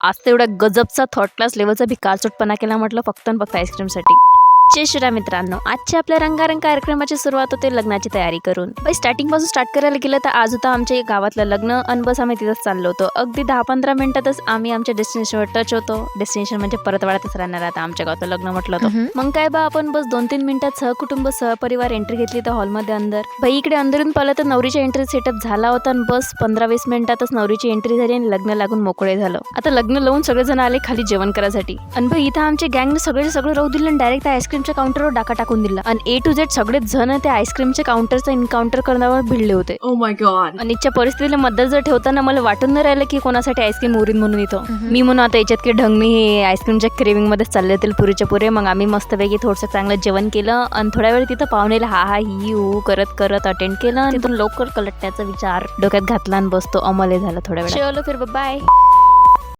आज तर एवढा गजबचा थर्ड क्लास लेवलचा भिकारचोटपणा केला म्हटलं फक्त आणि फक्त आईस्क्रीमसाठी. जय श्रीराम मित्रांनो, आजच्या आपल्या रंगारंग कार्यक्रमाची सुरुवात होते लग्नाची तयारी करून. स्टार्टिंग पासून स्टार्ट करायला गेलं तर आज होतं आमच्या गावातलं लग्न आणि बस आम्ही तिथंच चाललो होतो. अगदी 10-15 मिनिटातच आम्ही आमच्या डेस्टिनेशनवर टच होतो. डेस्टिनेशन म्हणजे परतवाड्यातच राहणार आता आमच्या गावातलं लग्न म्हटलं होतं. मग काय बा आपण बस 2-3 मिनिटात सहकुटुंब सहपरिवार एंट्री घेतली तर हॉलमध्ये अंदर. बाई इकडे अंदरून पाहिलं तर नवरीच्या एंट्री सेटअप झाला होता आणि बस 15-20 मिनिटातच नवरीची एंट्री झाली आणि लग्न लागून मोकळे झालं. आता लग्न लावून सगळेजण आले खाली जेवण करायसाठी आणि बाई इथं आमच्या गँगने सगळं राहू दिलं आणि डायरेक्ट आईस्क्रीमच्या काउंटरवर डाका टाकून दिला आणि A to Z सगळेच जण त्या आईस्क्रीमच्या काउंटरचा एन्काउंटर करण्यावर भिडले होते. Oh my god. आणि इच्छा परिस्थितीला मदत जर ठेवताना मला वाटून नाही राहिलं की कोणासाठी आईस्क्रीम उरीन म्हणून इथं. मी म्हणून आता याच्यात की ढंग नाही, हे आईस्क्रीमच्या क्रेविंग मध्ये चालले होते पुरीच्या पुरे. मग आम्ही मस्तपैकी थोडंसं चांगलं जेवण केलं आणि थोड्या वेळ तिथं पाहुणेला हा हा ही हू करत अटेंड केलं. तिथून लवकर कलटण्याचा विचार डोक्यात घातला आणि बसतो अमले झाला थोड्या वेळ. चलो फिर बाय.